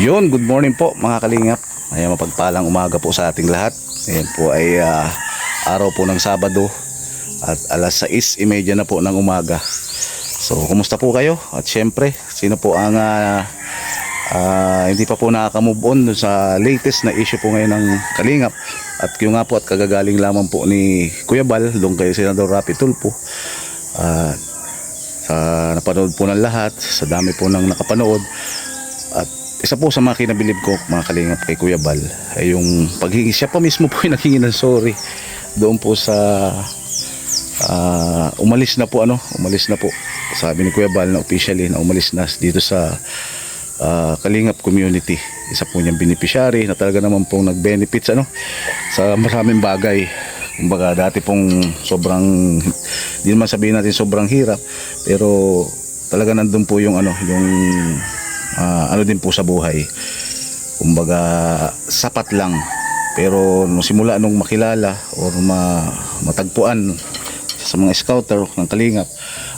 Yun, good morning po mga kalingap. Ayan, mapagpalang umaga po sa ating lahat. Ayan po ay araw po ng Sabado at alas 6:30 na po ng umaga. So, kumusta po kayo? At syempre, sino po ang hindi pa po nakaka-move on sa latest na issue po ngayon ng Kalingap? At yung nga po at kagagaling lamang po ni Kuya Bal, doon kay Senador Rapi Tulfo. Napanood po ng lahat, sa dami po ng nakapanood. At isa po sa mga kinabilib ko mga Kalingap kay Kuya Bal ay yung paghingi, siya pa mismo po yung naghingi ng sorry doon po sa umalis na po sabi ni Kuya Bal na officially na umalis na dito sa Kalingap community. Isa po niyang beneficiary na talaga naman pong nag-benefits sa maraming bagay. Kumbaga dati pong sobrang, hindi naman sabihin natin sobrang hirap, pero talaga nandun po yung din po sa buhay. Kumbaga sapat lang, pero simula nung makilala o matagpuan sa mga scouter ng Kalingap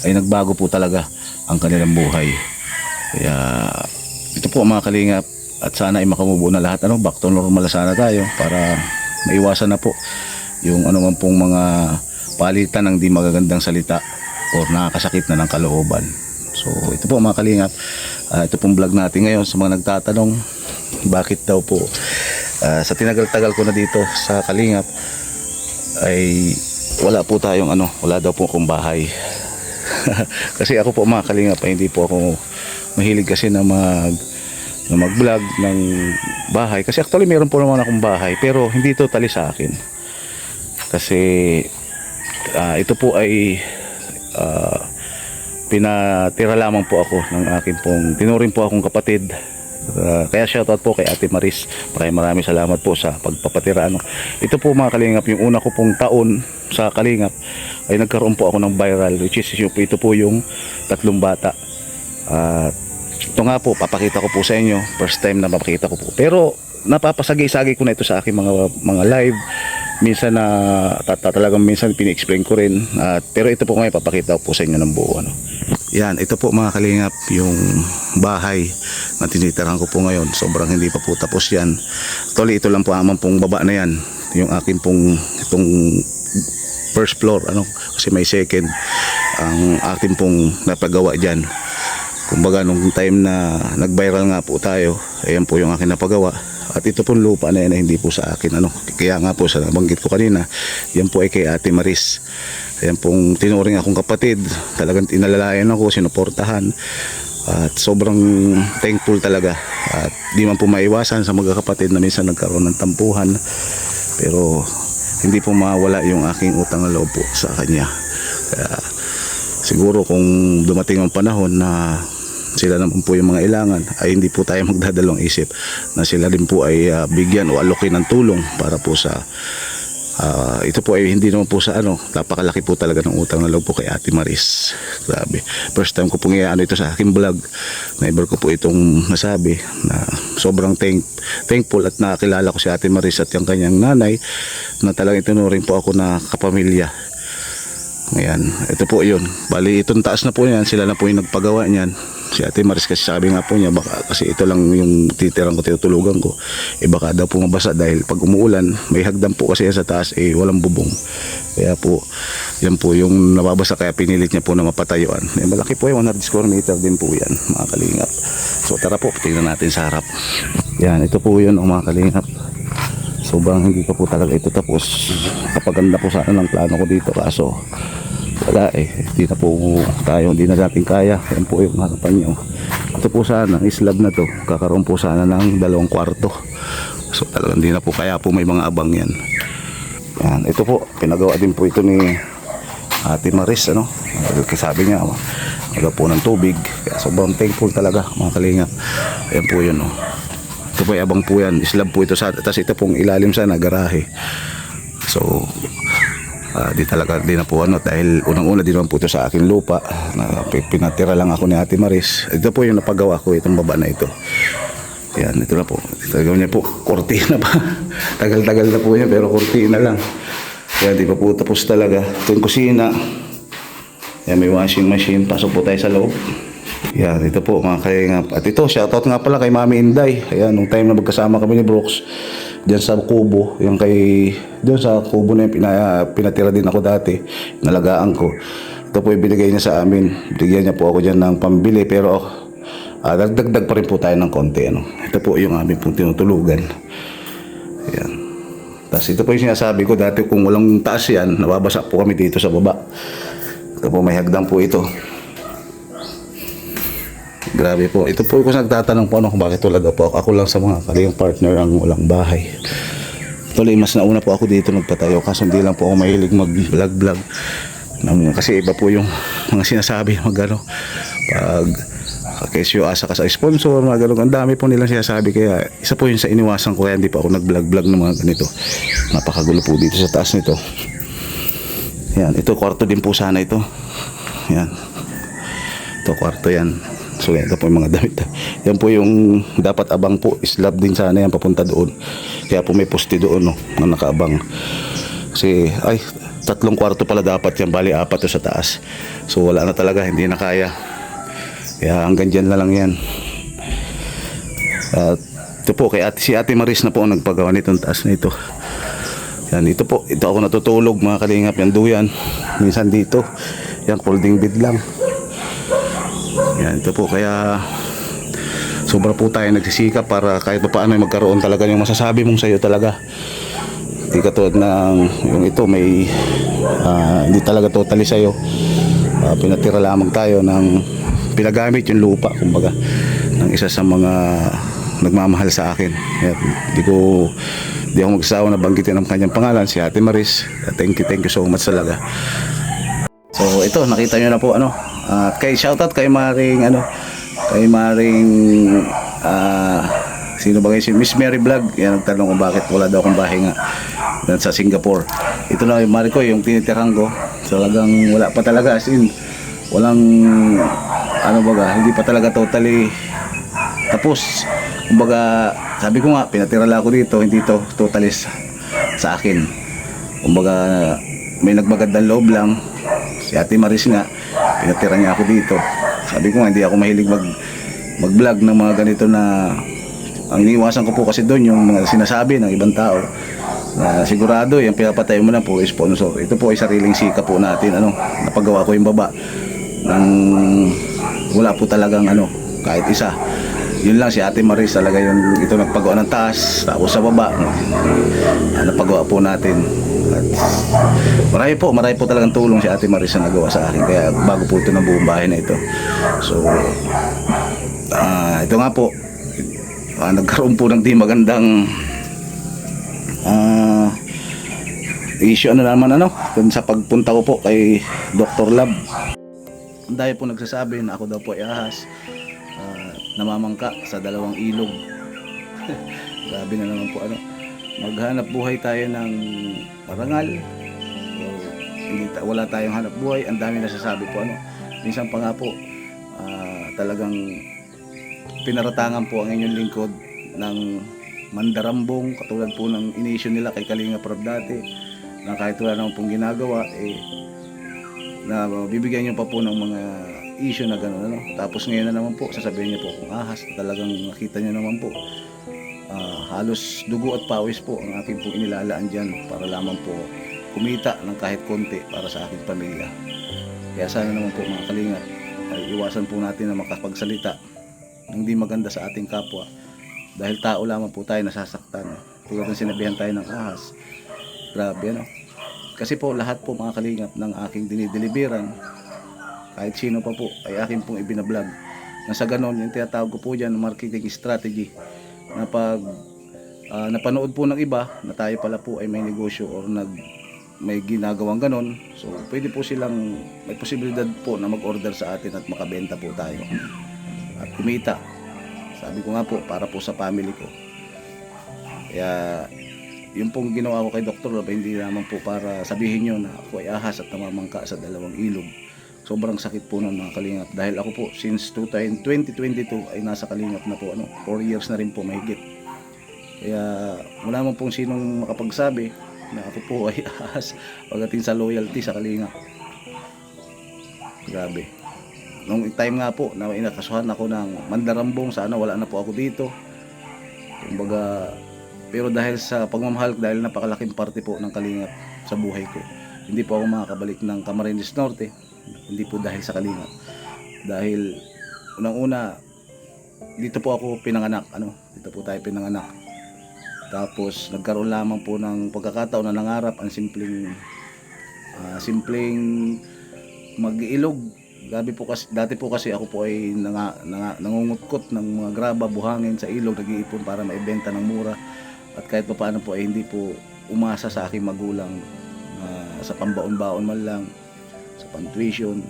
ay nagbago po talaga ang kanilang buhay. Kaya ito po mga Kalingap, at sana ay makamubo na lahat, back to normal sana tayo para maiwasan na po yung man pong mga palitan ng di magagandang salita o nakakasakit na ng kalooban. So ito po mga Kalingap, ito pong vlog natin ngayon sa mga nagtatanong bakit daw po sa tinagal-tagal ko na dito sa Kalingap ay wala po tayong wala daw po akong bahay. Kasi ako po mga Kalingap ay hindi po ako mahilig kasi na mag-vlog ng bahay. Kasi actually meron po naman akong bahay, pero hindi totally sa akin. Kasi ito po ay pinatira lamang po ako ng aking pong tinuring po akong kapatid. Kaya shoutout po kay Ate Maris. Maraming salamat po sa pagpapatira. Ito po mga Kalingap, yung una ko pong taon sa Kalingap ay nagkaroon po ako ng viral, which is ito po yung 3 bata. Ito nga po, papakita ko po sa inyo. First time na mapakita ko po. Pero napapasagay-sagay ko na ito sa aking mga live. Minsan talagang minsan pini-explain ko rin. Pero ito po ngayon, papakita ko po sa inyo ng buo. Yan, ito po mga Kalingap, yung bahay na tinitirahan ko po ngayon. Sobrang hindi pa po tapos yan. Actually, ito lang po amang pong baba na yan. Yung akin pong itong first floor. Kasi may second ang akin pong napagawa dyan. Kumbaga nung time na nag-viral nga po tayo, ayan po yung akin napagawa. At ito pong lupa na yan ay hindi po sa akin. Kaya nga po sa nabanggit ko kanina, yan po ay kay Ate Maris. Ayan pong tinuring akong kapatid. Talagang inalalayan ako, sinuportahan. At sobrang thankful talaga. At di man po maiwasan sa magkakapatid na minsan nagkaroon ng tampuhan. Pero hindi po mawala yung aking utang na loob po sa kanya. Kaya siguro kung dumating ang panahon na sila naman po yung mga ilangan, ay hindi po tayo magdadalawang isip na sila rin po ay bigyan o alokin ng tulong para po sa ito po ay hindi naman po sa napakalaki po talaga ng utang na loob po kay Ate Maris. Grabe, first time ko pong ito sa aking vlog. Never ko po itong nasabi na sobrang thankful at nakakilala ko si Ate Maris at yung kanyang nanay na talagang itinuring po ako na kapamilya. Ayan, ito po yun. Bali, itong taas na po yan, sila na po yung nagpagawa niyan. Si Ate Maris kasi sabi nga po niya, baka kasi ito lang yung titirang ko, tinutulugan ko. Baka daw po mabasa dahil pag umuulan, may hagdan po kasi yan sa taas, walang bubong. Kaya po, yan po yung nababasa, kaya pinilit niya po na mapatayuan. Malaki po yung 100 square meter din po yan, mga Kalingap. So tara po, tingnan natin sa harap. Yan, ito po yun, mga Kalingap. Sobrang hindi pa po talaga ito tapos. Kapaganda po sana ng plano ko dito, kaso wala hindi na po tayo, hindi na natin kaya. Yan po yung harapan nyo. Ito po sana, islab na to, kakaroon po sana ng 2 kwarto. So talagang hindi na po, kaya po may mga abang yan. Yan, ito po, pinagawa din po ito ni Ate Maris. Sabi niya, magawa po ng tubig. Kaya sobrang thankful talaga mga Kalingap. Yan po yun. Ito po ay abang po yan, islab po ito sa, tapos ito pong ilalim sana garahe. So di na po dahil unang-una di naman po ito sa akin lupa na pinatira lang ako ni Ate Maris. Ito po yung napagawa ko, itong baba na ito. Yan, ito na po, itagawin niya po, kortina pa. Tagal-tagal na po niya pero kortina lang. Kaya di pa po tapos talaga. Ito yung kusina. Yan, may washing machine. Pasok po tayo sa loob. Yan, ito po mga kalingap. At ito, shoutout nga pala kay Mami Inday. Ayan, nung time na magkasama kami ni Brooks, diyan sa Kubo, yung kay, doon sa Kubo na yung pinatira din ako dati, nalagaan ko. Ito po yung binigay niya sa amin. Bigyan niya po ako dyan ng pambili, pero dagdag pa rin po tayo ng konti. Ano. Ito po yung aming pong tinutulugan. Ayan. Tapos ito po yung sinasabi ko, dati kung walang taas yan, nababasa po kami dito sa baba. Ito po, may hagdan po ito. Grabe po. Ito po kung nagtatanong po ano kung bakit wala daw po ako. Ako lang sa mga kaling partner ang walang bahay. Tuloy, mas nauna po ako dito nagpatayo. Kaso hindi lang po ako mahilig mag-vlog-vlog. Kasi iba po yung mga sinasabi. Mag-ano, pag kesyo asa ka sa sponsor, mga ganun. Ang dami po nilang sinasabi. Kaya isa po yun sa iniwasan ko. Kaya hindi po ako nag-vlog-vlog ng mga ganito. Napakagulo po dito sa taas nito. Yan. Ito, kwarto din po sana ito. Yan. Ito, kwarto yan. So yan, ito po yung mga damit. Yan po yung dapat abang po. Slab din sana yan papunta doon. Kaya po may poste doon no, na nakaabang. Kasi ay 3 kwarto pala dapat yan. Bali 4 to sa taas. So wala na talaga, hindi na kaya. Kaya hanggang dyan na lang yan. At ito po kay si Ate Maris na po ang nagpagawa nitong taas na ito. Yan, ito po. Ito ako natutulog mga kalingap. Yan duyan. Minsan dito. Yan, folding bed lang. Yan, ito po, kaya sobra po tayo nagsisikap para kahit pa paano magkaroon talaga yung masasabi mong sa'yo talaga. Hindi katulad ng yung ito may hindi talaga totally sa'yo. Pinatira lamang tayo ng pinagamit yung lupa kumbaga ng isa sa mga nagmamahal sa akin. Di ako magsasawa na banggitin ang kanyang pangalan, si Ate Maris. Thank you so much talaga. So ito, nakita nyo na po ano. Kay shoutout kay Maring sino ba kayo, si Miss Mary Vlog. Yan nagtanong kung bakit wala daw akong bahay nga sa Singapore. Ito na yung Mari ko, yung tinitirhan ko. Talagang wala pa talaga, as in walang hindi pa talaga totally tapos. Kumbaga sabi ko nga, pinatira lang ako dito, hindi to totally sa akin. Kumbaga may nagmagandang loob lang. Si Ate Maris nga, pinatira niya ako dito. Sabi ko nga, hindi ako mahilig mag-vlog ng mga ganito na ang iniwasan ko po kasi doon yung mga sinasabi ng ibang tao na sigurado yung pinapatay mo na po is sponsor. Ito po ay sariling sika po natin. Napagawa ko yung baba ng wala po talagang kahit isa. Yun lang si Ate Maris talaga yung ito nagpagawa ng taas, tapos sa baba napagawa po natin. At marami po talagang tulong si Ate Maris na nagawa sa akin, kaya bago po ito ng buong bahay na ito. So ito nga po, nagkaroon po ng di magandang issue naman dun sa pagpunta ko po kay Dr. Lab. Dahil po nagsasabi na ako daw po ay ahas, namamangka sa 2 ilog. Grabe na naman po maghanap buhay tayo ng parangal o wala tayong hanap buhay. Ang dami nasasabi po minsan pa nga po talagang pinaratangan po ang inyong lingkod ng mandarambong katulad po ng inisyo nila kay Kalinga Prab dati na kahit wala naman pong ginagawa na bibigyan nyo pa po ng mga issue na gano'n tapos ngayon na naman po sasabihin niyo po kung ahas, talagang nakita nyo naman po halos dugo at pawis po ang aking pong inilalaan dyan para lamang po kumita ng kahit konti para sa aking pamilya. Kaya sana naman po mga kalingap ay iwasan po natin na makapagsalita ng di maganda sa ating kapwa dahil tao lamang po tayo nasasaktan tulad ng sinabihan tayo ng ahas. Grabe kasi po lahat po mga kalingap ng aking dinideliveran kahit sino pa po ay aking pong ibinablog na sa ganon yung tinatawag ko po dyan marketing strategy na pag napanood po ng iba na tayo pala po ay may negosyo or may ginagawang ganon, so pwede po silang may posibilidad po na mag-order sa atin at makabenta po tayo at kumita. Sabi ko nga po, para po sa family ko. Kaya yung pong ginawa ko kay Dr. Lab, hindi naman po para sabihin nyo na ako ay ahas at namamangka sa 2 ilog. Sobrang sakit po ng mga kalingap dahil ako po since 2022 ay nasa kalingap na po 4 years na rin po mahigit. Kaya wala man pong sinong makapagsabi na ako po ay ahas pagdating sa loyalty sa kalingap. Grabe. nung time nga po na inakasuhan ako ng mandarambong, sana wala na po ako dito. Kumbaga, pero dahil sa pagmamahal, dahil napakalaking parte po ng Kalingap sa buhay ko, hindi po ako makakabalik ng Camarines Norte. Hindi po dahil sa Kalingap. Dahil unang-una, dito po ako pinanganak, dito po tayo pinanganak. Tapos nagkaroon lamang po ng pagkakataon na nangarap ang simpleng mag-iilog. Gabi po kasi, dati po kasi ako po ay nangungutkot ng mga graba, buhangin sa ilog, nag-iipon para maibenta ng mura. At kahit pa paano po ay hindi po umasa sa aking magulang sa pambaon-baon man lang, sa pantuition.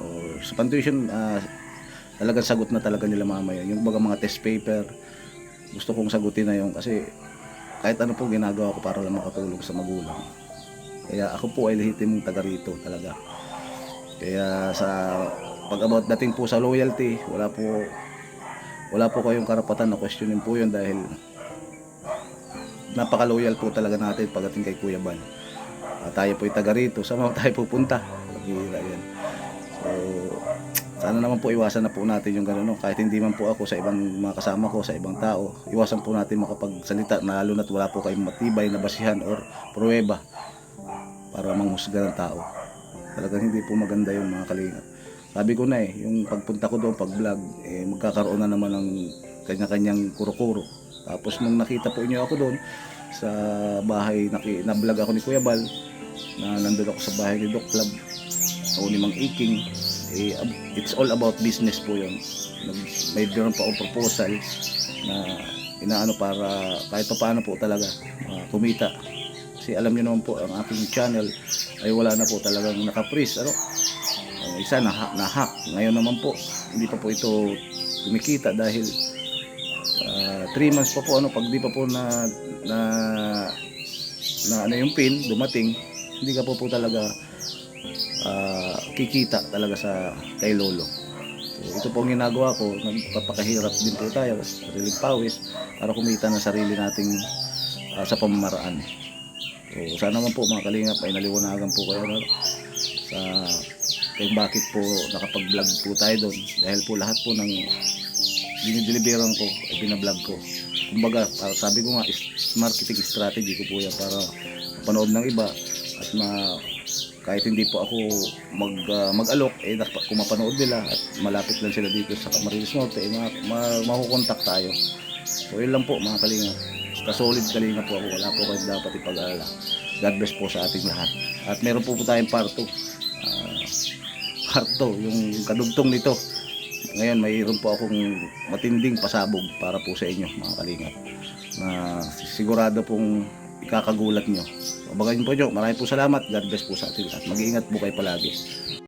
O sa pantuition, talagang sagot na talaga nila mamaya. Yung mga test paper, gusto kong sagutin na yun kasi kahit ano po ginagawa ko para lang makatulong sa magulang. Kaya ako po ay lehitimong taga rito talaga. Kaya sa pag-about dating po sa loyalty, wala po kayong karapatan na questionin po yun dahil napaka-loyal po talaga natin pagdating kay Kuya Bal. Tayo po ay taga rito, saan tayo pupunta? Bihira yan. So, sana naman po iwasan na po natin yung gano'n, no? Kahit hindi man po ako sa ibang mga kasama ko, sa ibang tao, iwasan po natin makapagsalita na lalo na't wala po kayong matibay na basihan or pruweba para manghusga ng tao. Talagang hindi po maganda yung mga Kalingap. Sabi ko na yung pagpunta ko doon, pag-vlog, magkakaroon na naman ng kanya-kanyang kuro-kuro. Tapos nung nakita po niyo ako doon sa bahay, na-vlog ako ni Kuya Bal, na nandun ako sa bahay ni Doc Club o ni Mang Iking, it's all about business po yun. May meron pa akong proposal na inaano para kahit pa paano po talaga kumita. Kasi alam niyo naman po, ang aking channel ay wala na po talagang naka-freeze. Isa na-hack. Ngayon naman po, hindi pa po ito kumikita dahil 3 months pa po, pag di pa po na yung pin dumating, hindi ka po talaga kikita talaga sa kay Lolo. So, ito po ang ginagawa ko, nagpapakahirap din po tayo sa sariling pawis para kumita na sarili nating sa pamamaraan. So, sana naman po mga Kalingap ay naliwanagan po kayo sa kung bakit po nakapag-vlog po tayo doon, dahil po lahat po ng dinideliveran ko ay binablog ko. Kumbaga, sabi ko nga, marketing strategy ko po yan para mapanood ng iba at kahit hindi po ako mag-alok, kung mapanood nila at malapit lang sila dito sa Camarines Norte, makukontak tayo. So yun lang po mga Kalingap. Kasolid Kalingap po ako, wala po kayo dapat ipag-alala. God bless po sa ating lahat. At meron po tayong part 2. Part 2, yung kadugtong nito. Ngayon mayroon po akong matinding pasabog para po sa inyo mga Kalingap, na sigurado pong ikakagulat nyo. Abangan po nyo. Maraming po salamat. God bless po sa ating lahat. Mag-iingat po kayo palagi.